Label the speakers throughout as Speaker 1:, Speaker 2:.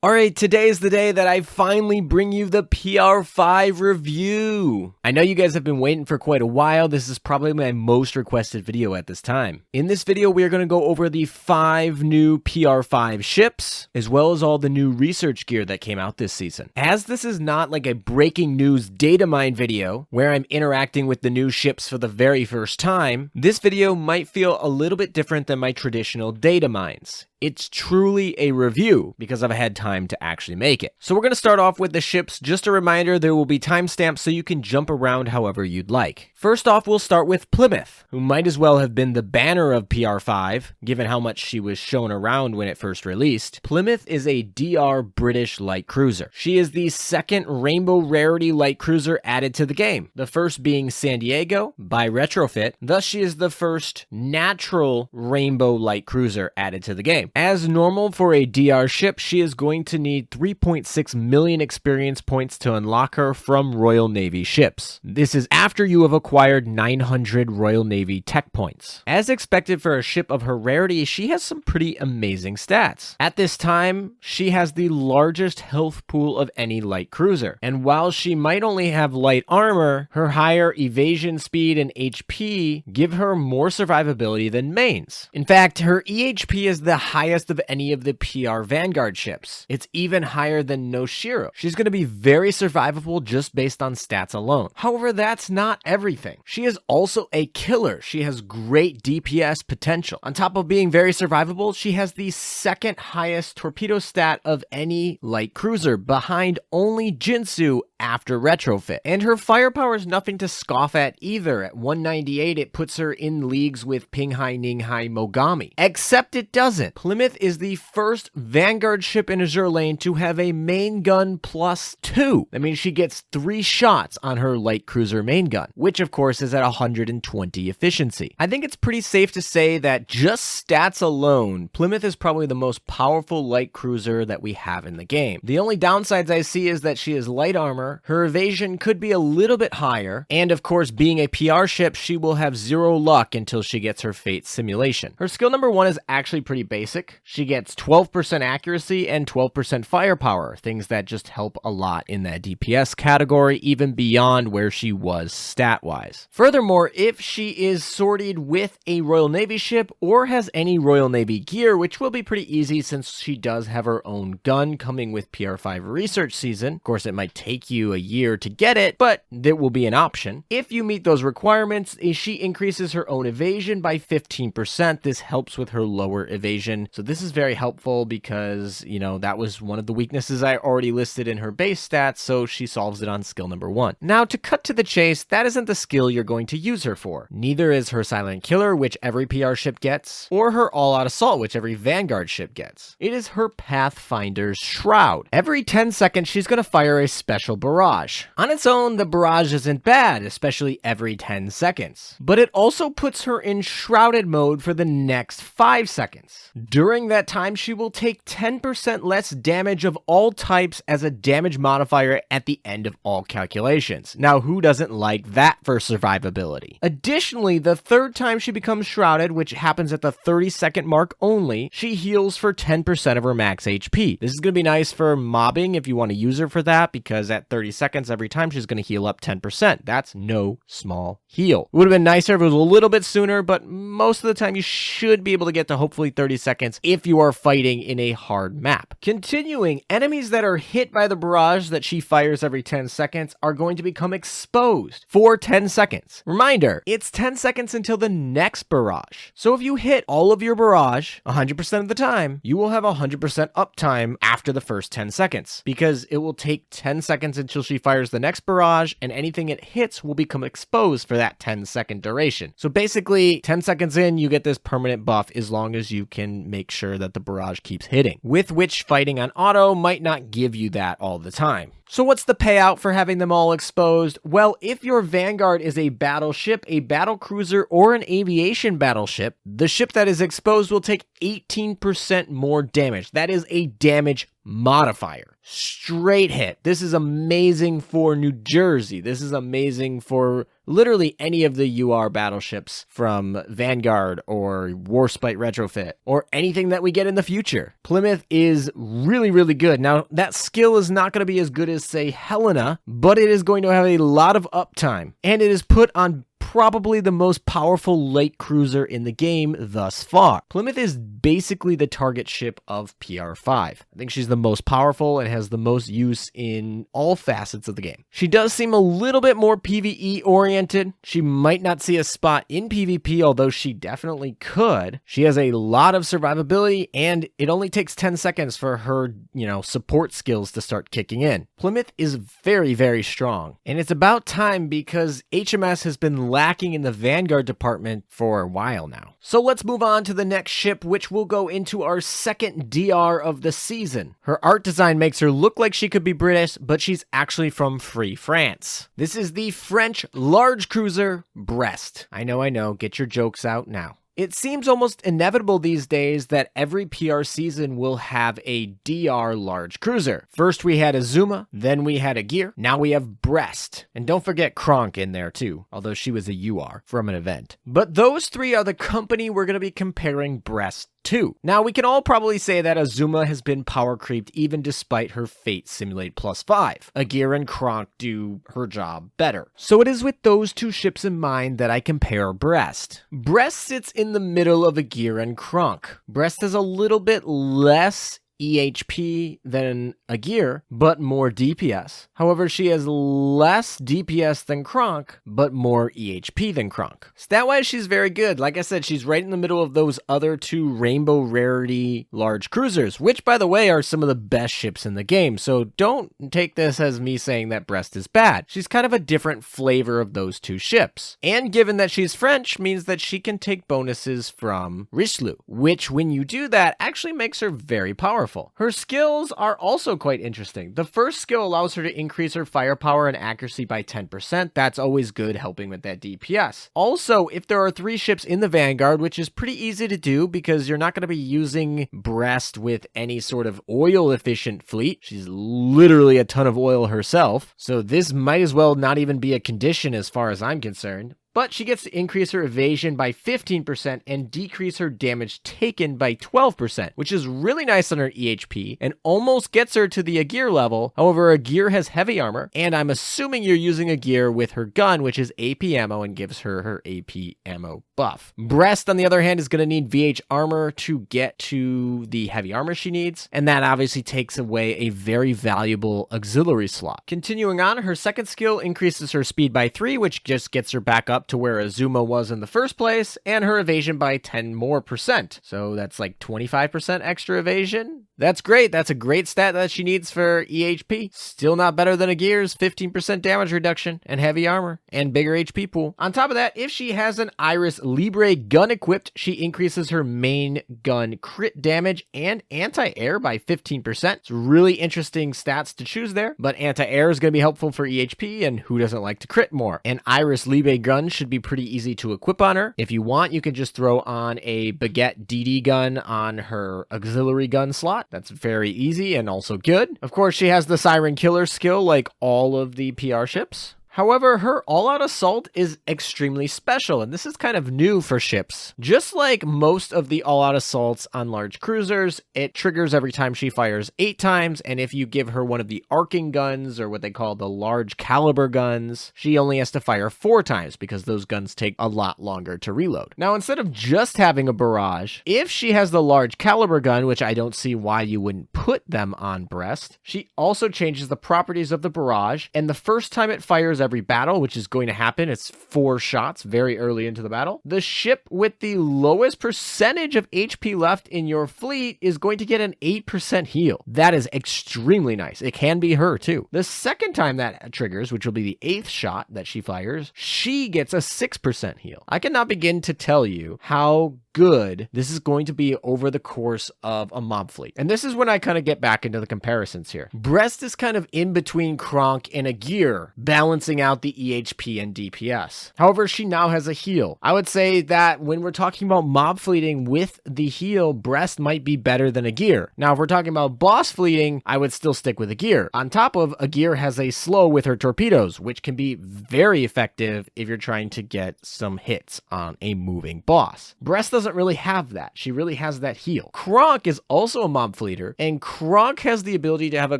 Speaker 1: Alright, today is the day that I finally bring you the PR5 review. I know you guys have been waiting for quite a while. This is probably my most requested video at this time. In this video, we are going to go over the 5 new PR5 ships, as well as all the new research gear that came out this season. As this is not like a breaking news data mine video, where I'm interacting with the new ships for the very first time, this video might feel a little bit different than my traditional data mines. It's truly a review because I've had time to actually make it. So we're going to start off with the ships. Just a reminder, there will be timestamps so you can jump around however you'd like. First off, we'll start with Plymouth, who might as well have been the banner of PR5, given how much she was shown around when it first released. Plymouth is a DR British light cruiser. She is the second rainbow rarity light cruiser added to the game, the first being San Diego by retrofit. Thus, she is the first natural rainbow light cruiser added to the game. As normal for a DR ship, she is going to need 3.6 million experience points to unlock her from Royal Navy ships. This is after you have acquired 900 Royal Navy tech points. As expected for a ship of her rarity, she has some pretty amazing stats. At this time, she has the largest health pool of any light cruiser. And while she might only have light armor, her higher evasion speed and HP give her more survivability than mains. In fact, her EHP is the highest of any of the PR Vanguard ships. It's even higher than Noshiro. She's going to be very survivable just based on stats alone. However, that's not everything. She is also a killer. She has great DPS potential. On top of being very survivable, she has the second highest torpedo stat of any light cruiser, behind only Jinsu after retrofit. And her firepower is nothing to scoff at either. At 198, it puts her in leagues with Pinghai, Ninghai, Mogami. Except it doesn't. Plymouth is the first Vanguard ship in Azur lane to have a main gun +2. That means she gets 3 shots on her light cruiser main gun, which of course is at 120 efficiency. I think it's pretty safe to say that just stats alone, Plymouth is probably the most powerful light cruiser that we have in the game. The only downsides I see is that she is light armor, her evasion could be a little bit higher, and of course being a PR ship, she will have 0 luck until she gets her fate simulation. Her skill number 1 is actually pretty basic. She gets 12% accuracy and 12% firepower, things that just help a lot in that DPS category, even beyond where she was stat-wise. Furthermore, if she is sorted with a Royal Navy ship or has any Royal Navy gear, which will be pretty easy since she does have her own gun coming with PR5 research season. Of course, it might take you a year to get it, but there will be an option. If you meet those requirements, she increases her own evasion by 15%. This helps with her lower evasion. So this is very helpful because, you know, that was one of the weaknesses I already listed in her base stats, so she solves it on skill number 1. Now, to cut to the chase, that isn't the skill you're going to use her for. Neither is her Silent Killer, which every PR ship gets, or her All-Out Assault, which every Vanguard ship gets. It is her Pathfinder's Shroud. Every 10 seconds, she's going to fire a special barrage. On its own, the barrage isn't bad, especially every 10 seconds. But it also puts her in shrouded mode for the next 5 seconds. During that time, she will take 10% less damage of all types as a damage modifier at the end of all calculations. Now, who doesn't like that for survivability? Additionally, the third time she becomes shrouded, which happens at the 30-second mark only, she heals for 10% of her max HP. This is going to be nice for mobbing if you want to use her for that, because at 30 seconds every time she's going to heal up 10%. That's no small heal. It would have been nicer if it was a little bit sooner, but most of the time you should be able to get to hopefully 30 seconds if you are fighting in a hard map. Continuing, enemies that are hit by the barrage that she fires every 10 seconds are going to become exposed for 10 seconds. Reminder, it's 10 seconds until the next barrage. So if you hit all of your barrage 100% of the time, you will have 100% uptime after the first 10 seconds, because it will take 10 seconds until she fires the next barrage, and anything it hits will become exposed for that 10-second duration. So basically, 10 seconds in, you get this permanent buff as long as you can make sure that the barrage keeps hitting, with which fighting on auto might not give you that all the time. So what's the payout for having them all exposed? Well, if your Vanguard is a battleship, a battle cruiser, or an aviation battleship, the ship that is exposed will take 18% more damage. That is a damage modifier. Straight hit. This is amazing for New Jersey. This is amazing for literally any of the UR battleships from Vanguard or Warspite Retrofit or anything that we get in the future. Plymouth is really, really good. Now, that skill is not going to be as good as, say, Helena, but it is going to have a lot of uptime, and it is put on probably the most powerful light cruiser in the game thus far. Plymouth is basically the target ship of PR5. I think she's the most powerful and has the most use in all facets of the game. She does seem a little bit more PvE oriented. She might not see a spot in PvP, although she definitely could. She has a lot of survivability, and it only takes 10 seconds for her, support skills to start kicking in. Plymouth is very, very strong, and it's about time because HMS has been lacking in the Vanguard department for a while now. So let's move on to the next ship, which will go into our second DR of the season. Her art design makes her look like she could be British, but she's actually from Free France. This is the French large cruiser Brest. I know, get your jokes out now. It seems almost inevitable these days that every PR season will have a DR large cruiser. First we had Azuma, then we had Azur, now we have Brest. And don't forget Kronk in there too, although she was a UR from an event. But those three are the company we're going to be comparing Brest to. Now, we can all probably say that Azuma has been power creeped even despite her Fate Simulate +5. Azur and Kronk do her job better. So it is with those two ships in mind that I compare Brest. Brest sits in the middle of Azur and Kronk. Brest has a little bit less EHP than Azur, but more DPS. However, she has less DPS than Kronk, but more EHP than Kronk. Stat-wise, she's very good. Like I said, she's right in the middle of those other two Rainbow Rarity large cruisers, which, by the way, are some of the best ships in the game. So don't take this as me saying that Brest is bad. She's kind of a different flavor of those two ships. And given that she's French, means that she can take bonuses from Richelieu, which, when you do that, actually makes her very powerful. Her skills are also quite interesting. The first skill allows her to increase her firepower and accuracy by 10%. That's always good, helping with that DPS. Also, if there are 3 ships in the Vanguard, which is pretty easy to do because you're not going to be using Brest with any sort of oil-efficient fleet. She's literally a ton of oil herself, so this might as well not even be a condition as far as I'm concerned. But she gets to increase her evasion by 15% and decrease her damage taken by 12%, which is really nice on her EHP and almost gets her to the Azur level. However, Azur has heavy armor, and I'm assuming you're using Azur with her gun, which is AP ammo and gives her her AP ammo buff. Brest, on the other hand, is going to need VH armor to get to the heavy armor she needs, and that obviously takes away a very valuable auxiliary slot. Continuing on, her second skill increases her speed by 3, which just gets her back up to where Azuma was in the first place, and her evasion by 10 more percent. So that's like 25% extra evasion. That's great. That's a great stat that she needs for EHP. Still not better than Agir's 15% damage reduction and heavy armor and bigger HP pool. On top of that, if she has an Iris Libre gun equipped, she increases her main gun crit damage and anti-air by 15%. It's really interesting stats to choose there, but anti-air is going to be helpful for EHP, and who doesn't like to crit more? An Iris Libre gun should be pretty easy to equip on her. If you want, you can just throw on a Baguette DD gun on her auxiliary gun slot. That's very easy and also good. Of course, she has the Siren Killer skill like all of the PR ships. However, her all-out assault is extremely special, and this is kind of new for ships. Just like most of the all-out assaults on large cruisers, it triggers every time she fires 8 times, and if you give her one of the arcing guns, or what they call the large caliber guns, she only has to fire 4 times, because those guns take a lot longer to reload. Now, instead of just having a barrage, if she has the large caliber gun, which I don't see why you wouldn't put them on Brest, she also changes the properties of the barrage, and the first time it fires every battle, which is going to happen, it's 4 shots very early into the battle, the ship with the lowest percentage of HP left in your fleet is going to get an 8% heal. That is extremely nice. It can be her too. The second time that triggers, which will be the 8th shot that she fires, she gets a 6% heal. I cannot begin to tell you how good this is going to be over the course of a mob fleet. And this is when I kind of get back into the comparisons here. Brest is kind of in between Kronk and Azur, balancing out the EHP and DPS. However, she now has a heal. I would say that when we're talking about mob fleeting with the heal, Brest might be better than Azur. Now, if we're talking about boss fleeting, I would still stick with Azur. On top of, Azur has a slow with her torpedoes, which can be very effective if you're trying to get some hits on a moving boss. Brest doesn't really have that. She really has that heal. Kronk is also a mob fleeter, and Kronk has the ability to have a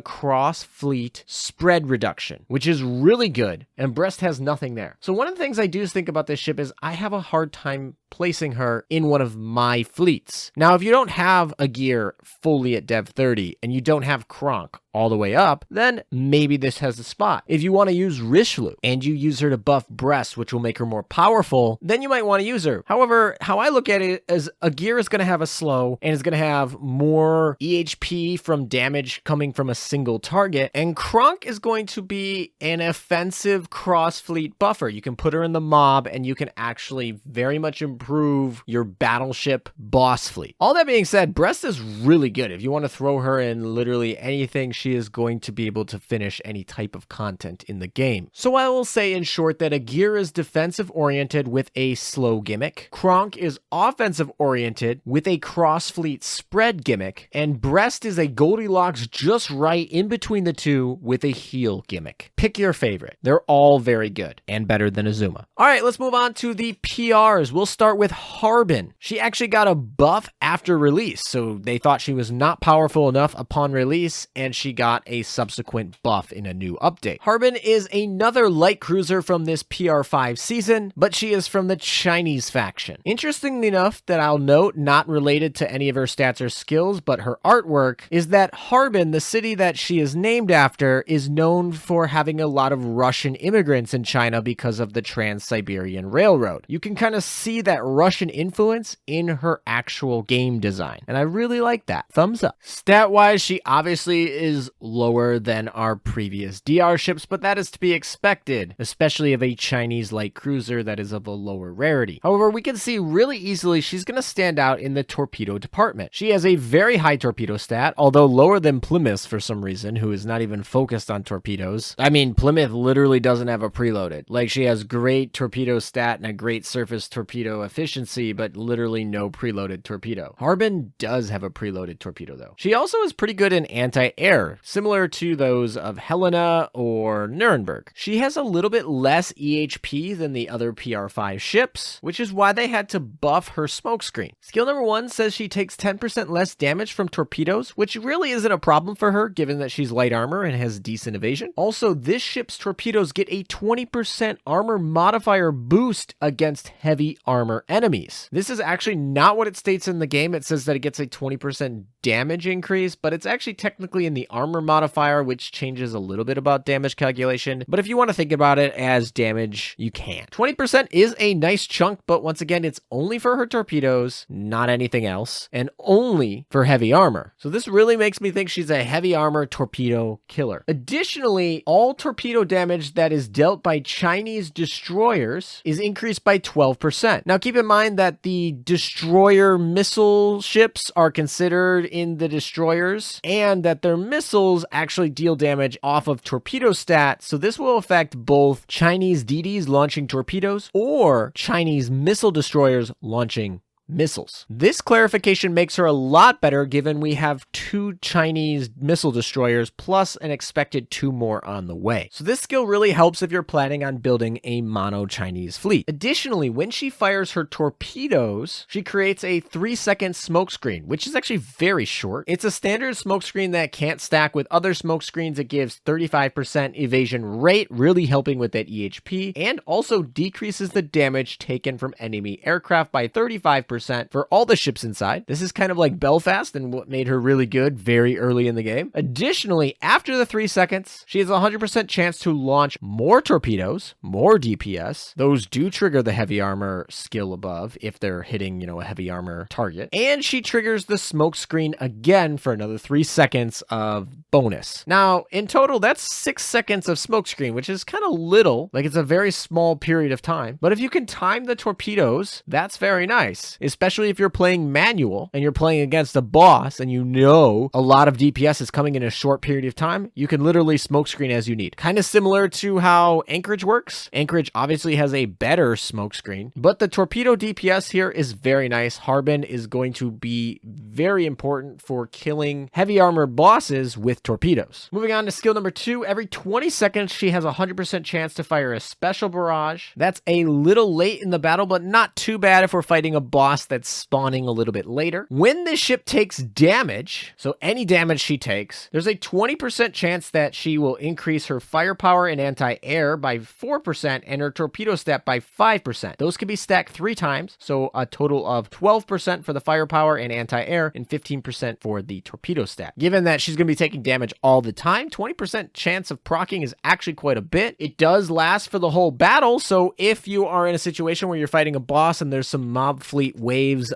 Speaker 1: cross-fleet spread reduction, which is really good, and Brest has nothing there. So one of the things I do think about this ship is I have a hard time placing her in one of my fleets. Now, if you don't have Azur fully at Dev 30 and you don't have Kronk all the way up, then maybe this has a spot. If you want to use Richelieu and you use her to buff Brest, which will make her more powerful, then you might want to use her. However, how I look at it is Azur is going to have a slow and is going to have more EHP from damage coming from a single target, and Kronk is going to be an offensive cross-fleet buffer. You can put her in the mob and you can actually very much improve your battleship boss fleet. All that being said, Brest is really good. If you want to throw her in literally anything, she is going to be able to finish any type of content in the game. So I will say in short that Azur is defensive oriented with a slow gimmick, Kronk is offensive oriented with a cross-fleet spread gimmick, and Brest is a Goldilocks just right in between the two with a heal gimmick. Pick your favorite. They're all very good and better than Azuma. All right, let's move on to the PRs. We'll start with Harbin. She actually got a buff after release, so they thought she was not powerful enough upon release, and she got a subsequent buff in a new update. Harbin is another light cruiser from this PR5 season, but she is from the Chinese faction. Interestingly enough, that I'll note, not related to any of her stats or skills, but her artwork, is that Harbin, the city that she is named after, is known for having a lot of Russian immigrants in China because of the Trans-Siberian Railroad. You can kind of see that Russian influence in her actual game design, and I really like that. Thumbs up. Stat-wise, she obviously is lower than our previous DR ships, but that is to be expected, especially of a Chinese light cruiser that is of a lower rarity. However, we can see really easily she's going to stand out in the torpedo department. She has a very high torpedo stat, although lower than Plymouth for some reason, who is not even focused on torpedoes. I mean, Plymouth literally doesn't have a preloaded. Like, she has great torpedo stat and a great surface torpedo efficiency, but literally no preloaded torpedo. Harbin does have a preloaded torpedo though. She also is pretty good in anti-air, similar to those of Helena or Nuremberg. She has a little bit less EHP than the other PR5 ships, which is why they had to buff her smokescreen. Skill number 1 says she takes 10% less damage from torpedoes, which really isn't a problem for her given that she's light armor and has decent evasion. Also, this ship's torpedoes get a 20% armor modifier boost against heavy armor enemies. This is actually not what it states in the game. It says that it gets a 20% damage increase, but it's actually technically in the armor modifier, which changes a little bit about damage calculation. But if you want to think about it as damage, you can. 20% is a nice chunk, but once again, it's only for her torpedoes, not anything else, and only for heavy armor. So this really makes me think she's a heavy armor torpedo killer. Additionally, all torpedo damage that is dealt by Chinese destroyers is increased by 12%. Now keep in mind that the destroyer missile ships are considered in the destroyers, and that their missiles actually deal damage off of torpedo stat, so this will affect both Chinese DDs launching torpedoes or Chinese missile destroyers launching missiles. This clarification makes her a lot better given we have 2 Chinese missile destroyers plus an expected 2 more on the way. So this skill really helps if you're planning on building a mono Chinese fleet. Additionally, when she fires her torpedoes, she creates a 3-second smokescreen, which is actually very short. It's a standard smokescreen that can't stack with other smokescreens. It gives 35% evasion rate, really helping with that EHP, and also decreases the damage taken from enemy aircraft by 35% for all the ships inside. This is kind of like Belfast and what made her really good very early in the game. Additionally, after the 3 seconds, she has a 100% chance to launch more torpedoes, more DPS. Those do trigger the heavy armor skill above if they're hitting, a heavy armor target. And she triggers the smoke screen again for another 3 seconds of bonus. Now, in total, that's 6 seconds of smoke screen, which is kind of little. Like, it's a very small period of time. But if you can time the torpedoes, that's very nice. especially if you're playing manual and you're playing against a boss and you know a lot of DPS is coming in a short period of time, you can literally smokescreen as you need. Kind of similar to how Anchorage works. Anchorage obviously has a better smokescreen, but the torpedo DPS here is very nice. Harbin is going to be very important for killing heavy armor bosses with torpedoes. Moving on to skill number 2, every 20 seconds she has a 100% chance to fire a special barrage. That's a little late in the battle, but not too bad if we're fighting a boss that's spawning a little bit later. When this ship takes damage, so any damage she takes, there's a 20% chance that she will increase her firepower and anti-air by 4% and her torpedo stat by 5%. Those can be stacked 3 times, so a total of 12% for the firepower and anti-air and 15% for the torpedo stat. Given that she's going to be taking damage all the time, 20% chance of proccing is actually quite a bit. It does last for the whole battle, so if you are in a situation where you're fighting a boss and there's some mob fleet waves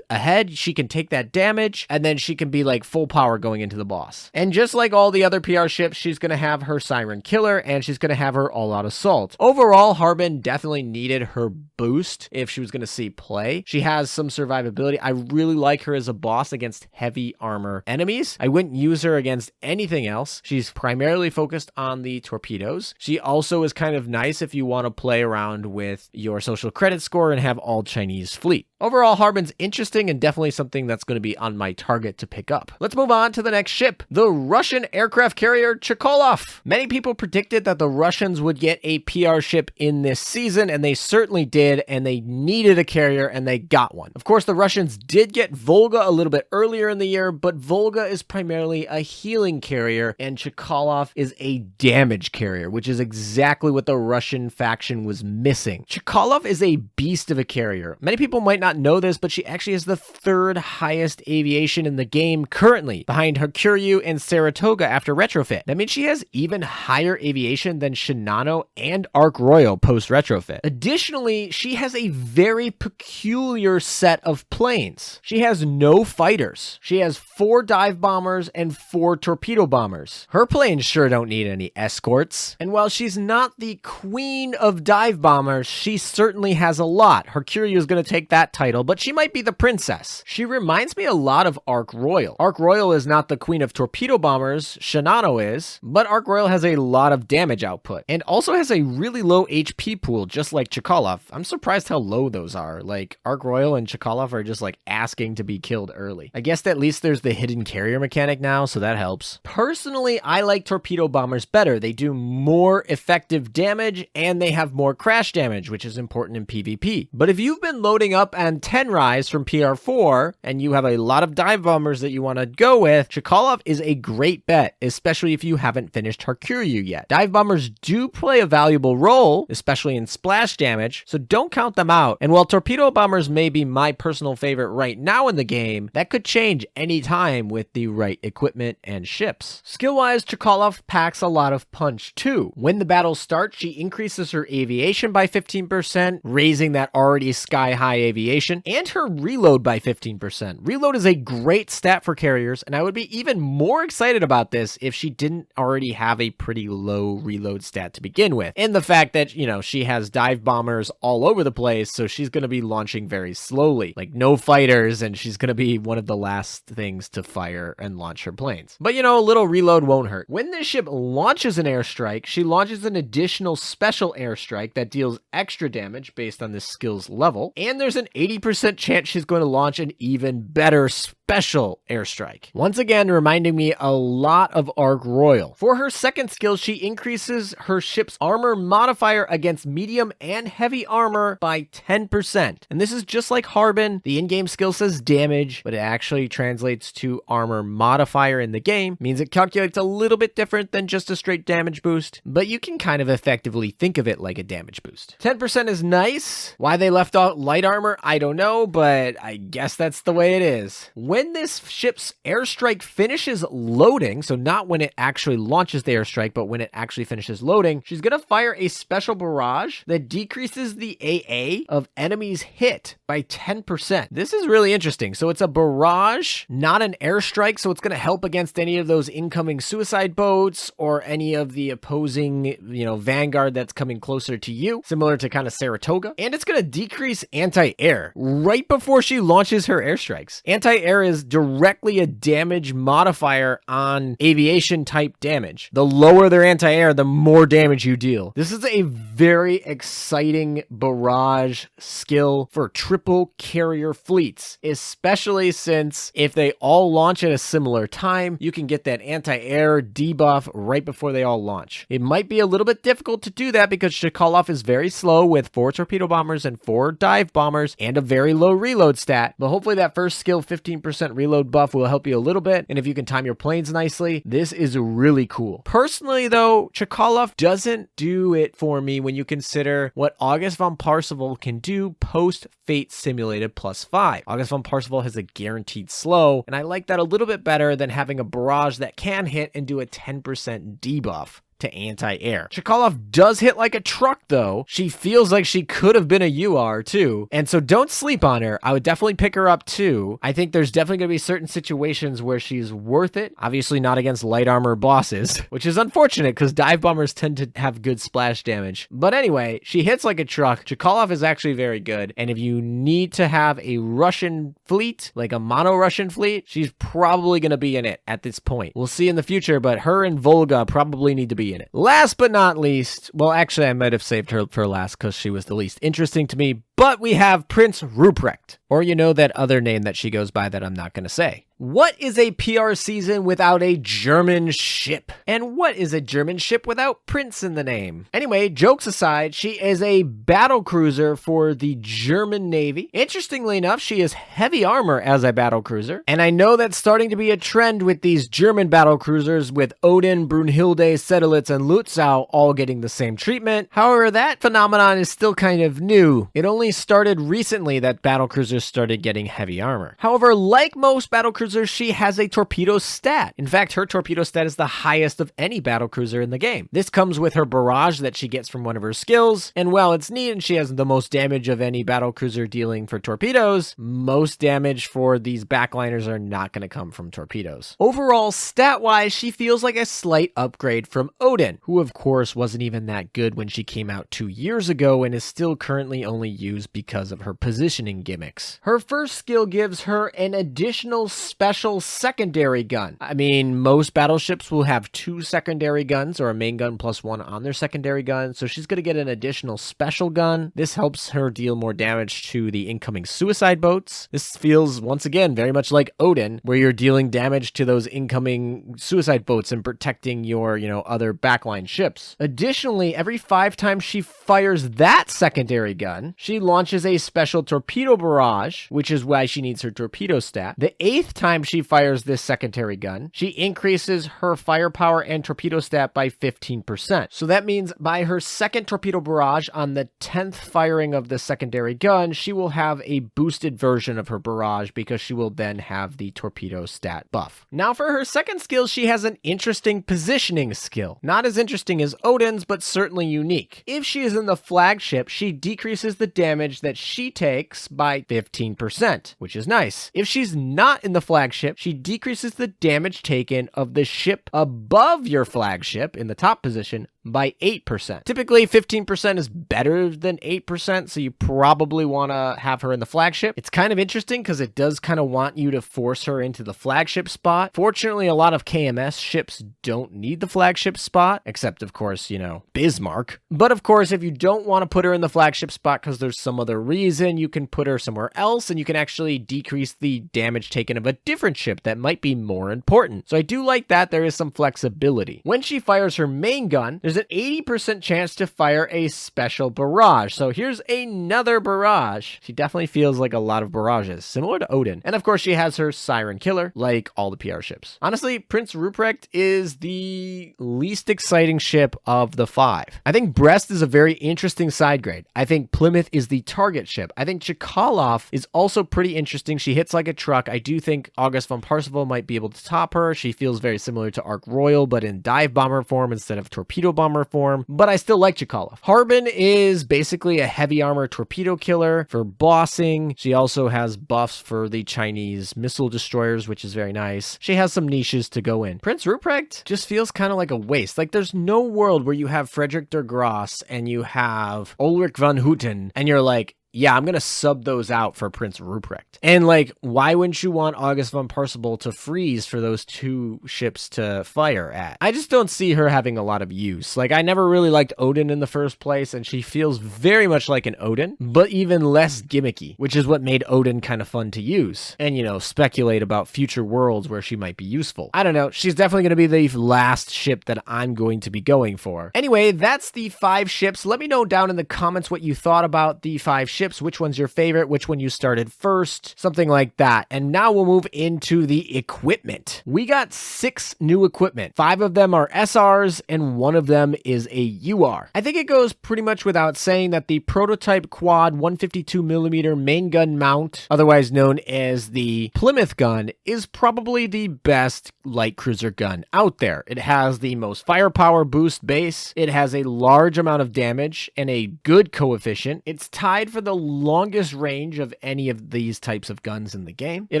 Speaker 1: ahead, she can take that damage and then she can be like full power going into the boss. And just like all the other PR ships, she's going to have her Siren Killer and she's going to have her all-out assault. Overall, Harbin definitely needed her boost if she was going to see play. She has some survivability. I really like her as a boss against heavy armor enemies. I wouldn't use her against anything else. She's primarily focused on the torpedoes. She also is kind of nice if you want to play around with your social credit score and have all Chinese fleet. Overall, Harbin's interesting and definitely something that's going to be on my target to pick up. Let's move on to the next ship, the Russian aircraft carrier Chkalov. Many people predicted that the Russians would get a PR ship in this season, and they certainly did, and they needed a carrier, and they got one. Of course, the Russians did get Volga a little bit earlier in the year, but Volga is primarily a healing carrier, and Chkalov is a damage carrier, which is exactly what the Russian faction was missing. Chkalov is a beast of a carrier. Many people might not know this, but she actually has the 3rd highest aviation in the game currently, behind Hakuryu and Saratoga after retrofit. That means she has even higher aviation than Shinano and Ark Royal post retrofit. Additionally, she has a very peculiar set of planes. She has no fighters. She has 4 dive bombers and 4 torpedo bombers. Her planes sure don't need any escorts. And while she's not the queen of dive bombers, she certainly has a lot. Hakuryu is going to take that title, but she might be the princess. She reminds me a lot of Ark Royal. Ark Royal is not the queen of torpedo bombers, Shinano is, but Ark Royal has a lot of damage output and also has a really low HP pool, just like Chkalov. I'm surprised how low those are. Like, Ark Royal and Chkalov are just like asking to be killed early. I guess at least there's the hidden carrier mechanic now, so that helps. Personally, I like torpedo bombers better. They do more effective damage and they have more crash damage, which is important in PvP. But if you've been loading up on 10 Rise from PR4 and you have a lot of dive bombers that you want to go with, Chkalov is a great bet, especially if you haven't finished Hakuryu yet. Dive bombers do play a valuable role, especially in splash damage, so don't count them out. And while torpedo bombers may be my personal favorite right now in the game, that could change anytime with the right equipment and ships. Skill-wise, Chkalov packs a lot of punch too. When the battle starts, she increases her aviation by 15%, raising that already sky-high aviation, and her reload by 15%. Reload is a great stat for carriers, and I would be even more excited about this if she didn't already have a pretty low reload stat to begin with. And the fact that, you know, she has dive bombers all over the place, so she's going to be launching very slowly. Like, no fighters, and she's going to be one of the last things to fire and launch her planes. But, you know, a little reload won't hurt. When this ship launches an airstrike, she launches an additional special airstrike that deals extra damage based on this skill's level, and there's an 80% chance she's going to launch an even better special airstrike. Once again, reminding me a lot of Ark Royal. For her second skill, she increases her ship's armor modifier against medium and heavy armor by 10%. And this is just like Harbin. The in-game skill says damage, but it actually translates to armor modifier in the game. Means it calculates a little bit different than just a straight damage boost, but you can kind of effectively think of it like a damage boost. 10% is nice. Why they left out light armor, I don't know, but I guess that's the way it is. When when this ship's airstrike finishes loading, so not when it actually launches the airstrike, but when it actually finishes loading, she's going to fire a special barrage that decreases the AA of enemies hit by 10%. This is really interesting. So it's a barrage, not an airstrike, so it's going to help against any of those incoming suicide boats or any of the opposing, vanguard that's coming closer to you, similar to kind of Saratoga. And it's going to decrease anti-air right before she launches her airstrikes. Anti-air is directly a damage modifier on aviation type damage. The lower their anti-air, the more damage you deal. This is a very exciting barrage skill for triple carrier fleets, especially since if they all launch at a similar time, you can get that anti-air debuff right before they all launch. It might be a little bit difficult to do that because Chkalov is very slow with 4 torpedo bombers and 4 dive bombers and a very low reload stat, but hopefully that first skill 15% reload buff will help you a little bit, and if you can time your planes nicely, this is really cool. Personally though, Chkalov doesn't do it for me when you consider what August von Parsifal can do post Fate Simulated +5. August von Parsifal has a guaranteed slow, and I like that a little bit better than having a barrage that can hit and do a 10% debuff to anti-air. Chkalov does hit like a truck though. She feels like she could have been a UR too. And so don't sleep on her. I would definitely pick her up too. I think there's definitely going to be certain situations where she's worth it. Obviously not against light armor bosses, which is unfortunate because dive bombers tend to have good splash damage. But anyway, she hits like a truck. Chkalov is actually very good. And if you need to have a Russian fleet, like a mono Russian fleet, she's probably going to be in it at this point. We'll see in the future, but her and Volga probably need to be in it. Last but not least, well, actually, I might have saved her for last because she was the least interesting to me, but we have Prinz Rupprecht, or that other name that she goes by that I'm not going to say. What is a PR season without a German ship? And what is a German ship without Prince in the name? Anyway, jokes aside, she is a battle cruiser for the German Navy. Interestingly enough, she is heavy armor as a battle cruiser. And I know that's starting to be a trend with these German battle cruisers with Odin, Brunhilde, Sedelitz, and Lutzow all getting the same treatment. However, that phenomenon is still kind of new. It only started recently that battle cruisers started getting heavy armor. However, like most battle cruisers, she has a torpedo stat. In fact, her torpedo stat is the highest of any battle cruiser in the game. This comes with her barrage that she gets from one of her skills, and while it's neat and she has the most damage of any battle cruiser dealing for torpedoes, most damage for these backliners are not going to come from torpedoes. Overall, stat-wise, she feels like a slight upgrade from Odin, who of course wasn't even that good when she came out 2 years ago and is still currently only used because of her positioning gimmicks. Her first skill gives her an additional special secondary gun. I mean, most battleships will have 2 secondary guns or a main gun plus 1 on their secondary gun, so she's going to get an additional special gun. This helps her deal more damage to the incoming suicide boats. This feels, once again, very much like Odin, where you're dealing damage to those incoming suicide boats and protecting your, other backline ships. Additionally, every 5 times she fires that secondary gun, she launches a special torpedo barrage, which is why she needs her torpedo stat. The 8th time she fires this secondary gun, she increases her firepower and torpedo stat by 15%. So that means by her second torpedo barrage on the 10th firing of the secondary gun, she will have a boosted version of her barrage because she will then have the torpedo stat buff. Now for her second skill, she has an interesting positioning skill. Not as interesting as Odin's, but certainly unique. If she is in the flagship, she decreases the damage that she takes by 15%, which is nice. If she's not in the flagship, she decreases the damage taken of the ship above your flagship in the top position by 8%. Typically, 15% is better than 8%, so you probably want to have her in the flagship. It's kind of interesting because it does kind of want you to force her into the flagship spot. Fortunately, a lot of KMS ships don't need the flagship spot, except, of course, Bismarck. But, of course, if you don't want to put her in the flagship spot because there's some other reason, you can put her somewhere else, and you can actually decrease the damage taken of a different ship that might be more important. So I do like that there is some flexibility. When she fires her main gun, there's an 80% chance to fire a special barrage. So here's another barrage. She definitely feels like a lot of barrages, similar to Odin. And of course, she has her Siren Killer, like all the PR ships. Honestly, Prinz Rupprecht is the least exciting ship of the 5. I think Brest is a very interesting side grade. I think Plymouth is the target ship. I think Chkalov is also pretty interesting. She hits like a truck. I do think August von Parsifal might be able to top her. She feels very similar to Ark Royal, but in dive bomber form instead of torpedo bomber form. But I still like Chkalov. Harbin is basically a heavy armor torpedo killer for bossing. She also has buffs for the Chinese missile destroyers, which is very nice. She has some niches to go in. Prinz Rupprecht just feels kind of like a waste. Like, there's no world where you have Frederick der Grosse and you have Ulrich von Hutten and you're like, yeah, I'm going to sub those out for Prinz Rupprecht. And like, why wouldn't you want August von Parsifal to freeze for those two ships to fire at? I just don't see her having a lot of use. Like, I never really liked Odin in the first place, and she feels very much like an Odin, but even less gimmicky, which is what made Odin kind of fun to use. And, you know, speculate about future worlds where she might be useful. I don't know. She's definitely going to be the last ship that I'm going to be going for. Anyway, that's the 5 ships. Let me know down in the comments what you thought about the 5 ships. Which one's your favorite, which one you started first, something like that. And now we'll move into the equipment. We got 6 new equipment. 5 of them are SRs and 1 of them is a UR. I think it goes pretty much without saying that the prototype quad 152mm main gun mount, otherwise known as the Plymouth gun, is probably the best light cruiser gun out there. It has the most firepower boost base. It has a large amount of damage and a good coefficient. It's tied for the longest range of any of these types of guns in the game. It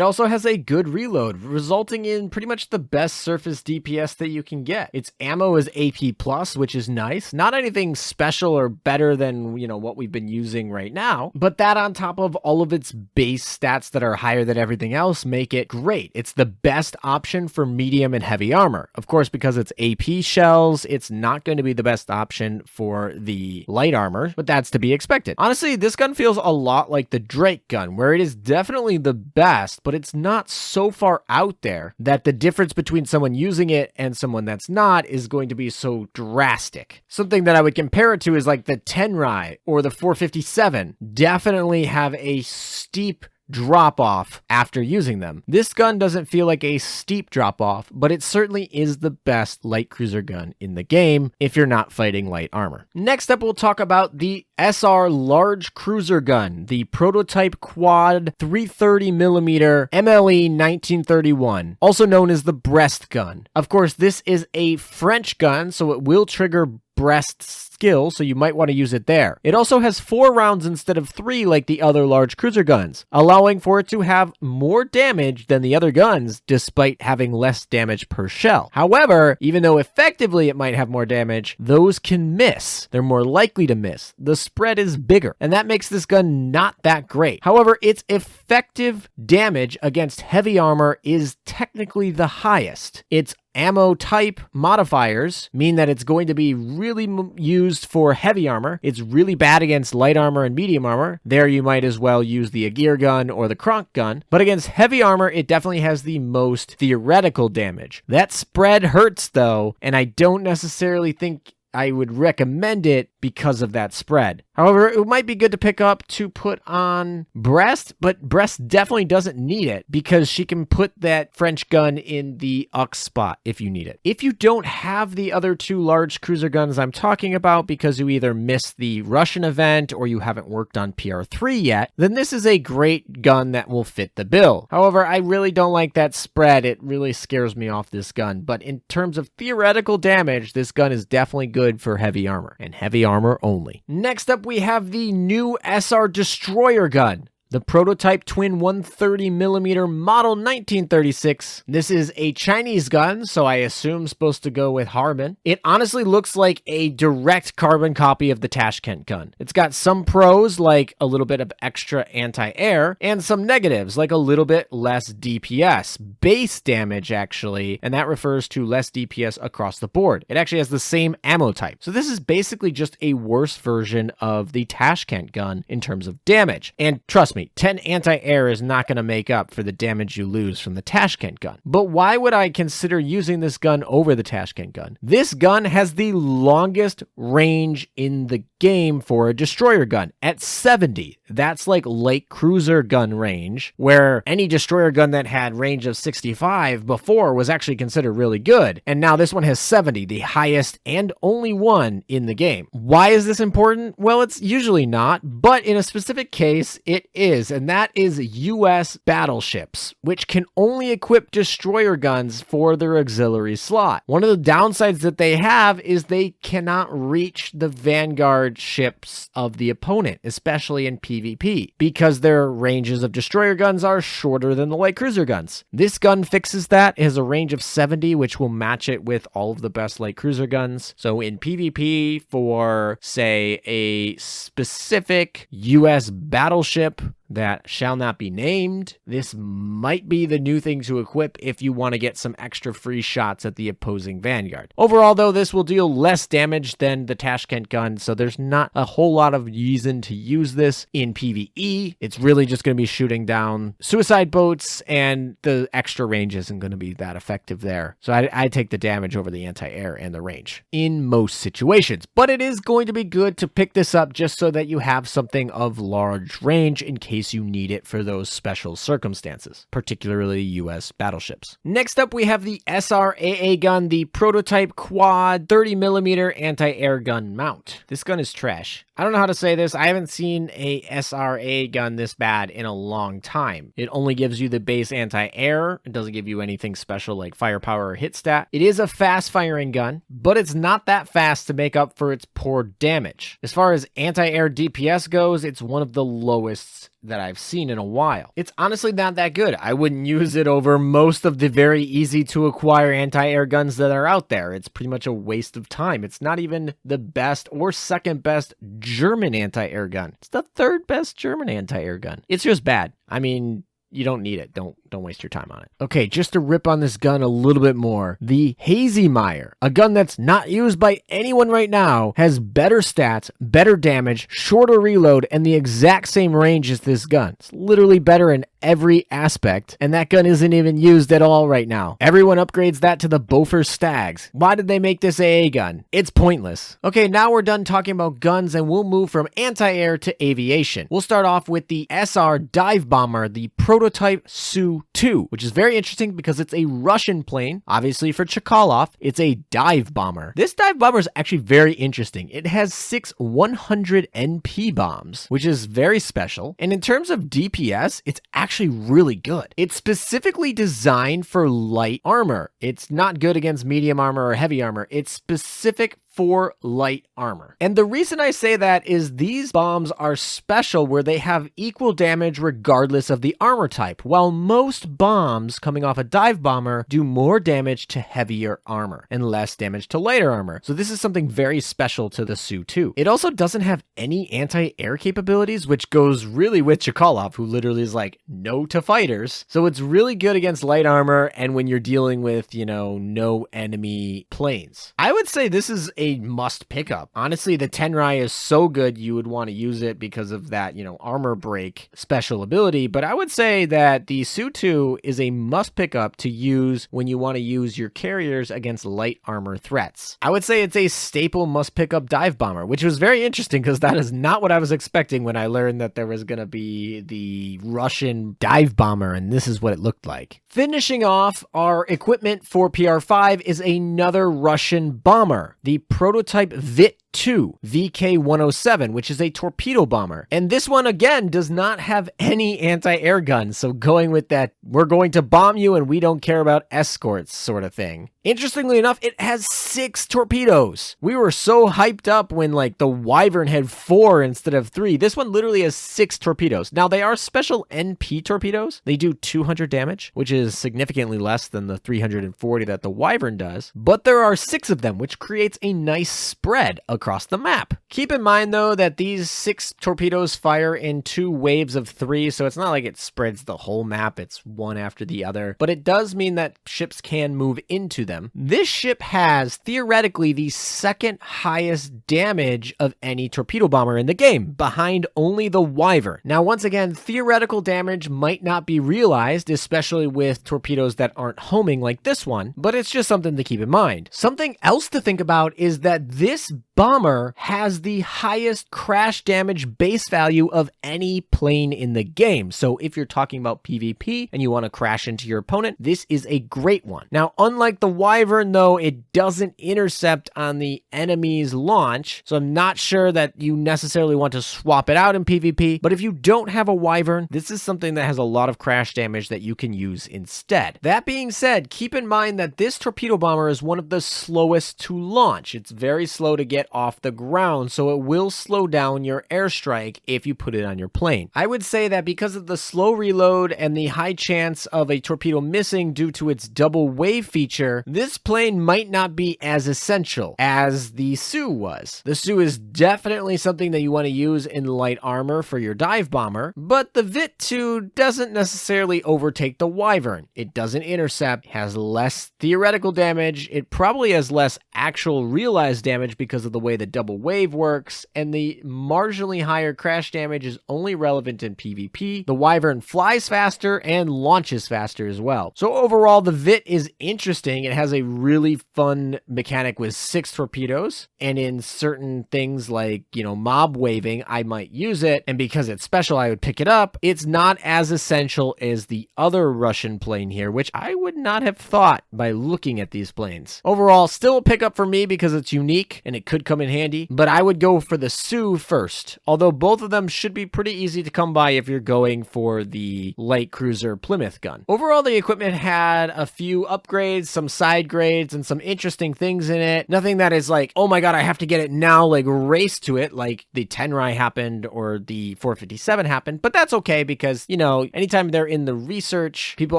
Speaker 1: also has a good reload, resulting in pretty much the best surface DPS that you can get. Its ammo is AP+, which is nice. Not anything special or better than, you know, what we've been using right now, but that on top of all of its base stats that are higher than everything else make it great. It's the best option for medium and heavy armor. Of course, because it's AP shells, it's not going to be the best option for the light armor, but that's to be expected. Honestly, this gun feels a lot like the Drake gun, where it is definitely the best, but it's not so far out there that the difference between someone using it and someone that's not is going to be so drastic. Something that I would compare it to is like the Tenrai or the 457. Definitely have a steep drop off after using them. This gun doesn't feel like a steep drop off, but it certainly is the best light cruiser gun in the game if you're not fighting light armor. Next up, we'll talk about the SR large cruiser gun, the prototype quad 330mm MLE 1931, also known as the Brest gun. Of course, this is a French gun, so it will trigger Brest skill, so you might want to use it there. It also has 4 rounds instead of 3 like the other large cruiser guns, allowing for it to have more damage than the other guns despite having less damage per shell. However, even though effectively it might have more damage, those can miss. They're more likely to miss. The spread is bigger, and that makes this gun not that great. However, its effective damage against heavy armor is technically the highest. Its ammo type modifiers mean that it's going to be really used for heavy armor. It's really bad against light armor and medium armor. There you might as well use the Agir gun or the Kronk gun. But against heavy armor, it definitely has the most theoretical damage. That spread hurts though, and I don't necessarily think I would recommend it because of that spread. However, it might be good to pick up to put on Brest, but Brest definitely doesn't need it because she can put that French gun in the UX spot if you need it. If you don't have the other 2 large cruiser guns I'm talking about because you either missed the Russian event or you haven't worked on PR3 yet, then this is a great gun that will fit the bill. However, I really don't like that spread. It really scares me off this gun, but in terms of theoretical damage, this gun is definitely good for heavy armor and heavy armor only. Next up, we have the new SR destroyer gun, the prototype twin 130mm model 1936. This is a Chinese gun, so I assume supposed to go with Harbin. It honestly looks like a direct carbon copy of the Tashkent gun. It's got some pros, like a little bit of extra anti-air, and some negatives, like a little bit less DPS. Base damage, actually, and that refers to less DPS across the board. It actually has the same ammo type. So this is basically just a worse version of the Tashkent gun in terms of damage. And trust me, 10 anti-air is not going to make up for the damage you lose from the Tashkent gun. But why would I consider using this gun over the Tashkent gun? This gun has the longest range in the game for a destroyer gun at 70. That's like light cruiser gun range, where any destroyer gun that had range of 65 before was actually considered really good. And now this one has 70, the highest and only one in the game. Why is this important? Well, it's usually not, but in a specific case, it is. is, and that is US battleships, which can only equip destroyer guns for their auxiliary slot. One of the downsides that they have is they cannot reach the vanguard ships of the opponent, especially in PvP, because their ranges of destroyer guns are shorter than the light cruiser guns. This gun fixes that. It has a range of 70, which will match it with all of the best light cruiser guns. So in PvP, for say a specific US battleship that shall not be named, this might be the new thing to equip if you want to get some extra free shots at the opposing vanguard. Overall, though, this will deal less damage than the Tashkent gun, so there's not a whole lot of reason to use this in PvE. It's really just going to be shooting down suicide boats, and the extra range isn't going to be that effective there. So I take the damage over the anti-air and the range in most situations, but it is going to be good to pick this up just so that you have something of large range in case you need it for those special circumstances, particularly US battleships. Next up, we have the SRAA gun, the prototype quad 30mm anti-air gun mount. This gun is trash. I don't know how to say this. I haven't seen a SRA gun this bad in a long time. It only gives you the base anti-air. It doesn't give you anything special like firepower or hit stat. It is a fast firing gun, but it's not that fast to make up for its poor damage. As far as anti-air DPS goes, it's one of the lowest that I've seen in a while. It's honestly not that good. I wouldn't use it over most of the very easy to acquire anti-air guns that are out there. It's pretty much a waste of time. It's not even the best or second best German anti-air gun. It's the third best German anti-air gun. It's just bad. I mean, you don't need it. Don't waste your time on it. Okay, just to rip on this gun a little bit more. The Hazymeyer, a gun that's not used by anyone right now, has better stats, better damage, shorter reload, and the exact same range as this gun. It's literally better in every aspect, and that gun isn't even used at all right now. Everyone upgrades that to the Bofors Stags. Why did they make this AA gun? It's pointless. Okay, now we're done talking about guns, and we'll move from anti-air to aviation. We'll start off with the SR Dive Bomber, the prototype Su-2, which is very interesting because it's a Russian plane. Obviously for Chkalov, it's a dive bomber. This dive bomber is actually very interesting. It has 6 100 NP bombs, which is very special. And in terms of DPS, it's actually really good. It's specifically designed for light armor. It's not good against medium armor or heavy armor. It's specific for light armor. And the reason I say that is these bombs are special where they have equal damage regardless of the armor type, while most bombs coming off a dive bomber do more damage to heavier armor and less damage to lighter armor. So this is something very special to the Su-2. It also doesn't have any anti-air capabilities, which goes really with Chkalov, who literally is like no to fighters. So it's really good against light armor and when you're dealing with, no enemy planes. I would say this is a must pick up. Honestly, the Tenrai is so good you would want to use it because of that, armor break special ability, but I would say that the Su-2 is a must pick up to use when you want to use your carriers against light armor threats. I would say it's a staple must pick up dive bomber, which was very interesting because that is not what I was expecting when I learned that there was going to be the Russian dive bomber, and this is what it looked like. Finishing off our equipment for PR5 is another Russian bomber, the prototype VIT-2 VK-107, which is a torpedo bomber. And this one, again, does not have any anti-air guns, so going with that, we're going to bomb you and we don't care about escorts sort of thing. Interestingly enough, it has 6 torpedoes. We were so hyped up when the Wyvern had 4 instead of 3. This one literally has 6 torpedoes. Now, they are special NP torpedoes. They do 200 damage, which is significantly less than the 340 that the Wyvern does. But there are 6 of them, which creates a nice spread across the map. Keep in mind, though, that these 6 torpedoes fire in 2 waves of 3, so it's not like it spreads the whole map. It's one after the other. But it does mean that ships can move into them. This ship has theoretically the second highest damage of any torpedo bomber in the game, behind only the Wyvern. Now, once again, theoretical damage might not be realized, especially with torpedoes that aren't homing like this one, but it's just something to keep in mind. Something else to think about is that this bomber bomber has the highest crash damage base value of any plane in the game. So if you're talking about PvP and you want to crash into your opponent, this is a great one. Now, unlike the Wyvern though, it doesn't intercept on the enemy's launch, so I'm not sure that you necessarily want to swap it out in PvP, but if you don't have a Wyvern, this is something that has a lot of crash damage that you can use instead. That being said, keep in mind that this torpedo bomber is one of the slowest to launch. It's very slow to get off the ground, so it will slow down your airstrike if you put it on your plane. I would say that because of the slow reload and the high chance of a torpedo missing due to its double wave feature, this plane might not be as essential as the Sioux was. The Sioux is definitely something that you want to use in light armor for your dive bomber, but the VIT-2 doesn't necessarily overtake the Wyvern. It doesn't intercept, has less theoretical damage, it probably has less actual realized damage because of the way the double wave works, and the marginally higher crash damage is only relevant in PvP. The Wyvern flies faster and launches faster as well. So overall, the VIT is interesting. It has a really fun mechanic with 6 torpedoes, and in certain things like, mob waving, I might use it, and because it's special, I would pick it up. It's not as essential as the other Russian plane here, which I would not have thought by looking at these planes. Overall, still a pickup for me because it's unique and it could come in handy, but I would go for the Sioux first, although both of them should be pretty easy to come by if you're going for the light cruiser Plymouth gun. Overall, the equipment had a few upgrades, some side grades, and some interesting things in it. Nothing that is like, oh my god, I have to get it now, like race to it, like the Tenrai happened or the 457 happened, but that's okay because, anytime they're in the research, people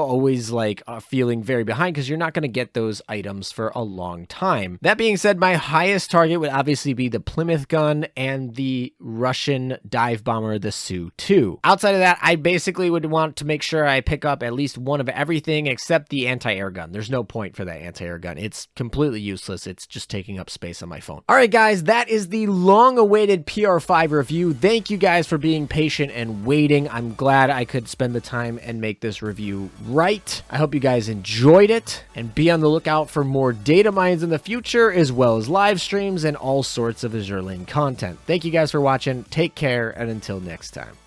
Speaker 1: always are feeling very behind because you're not going to get those items for a long time. That being said, my highest target would obviously be the Plymouth gun and the Russian dive bomber, the Su-2. Outside of that, I basically would want to make sure I pick up at least one of everything except the anti-air gun. There's no point for that anti-air gun. It's completely useless. It's just taking up space on my phone. All right, guys, that is the long-awaited PR5 review. Thank you guys for being patient and waiting. I'm glad I could spend the time and make this review right. I hope you guys enjoyed it, and be on the lookout for more data mines in the future, as well as live streams and all sorts of Azur Lane content. Thank you guys for watching. Take care, and until next time.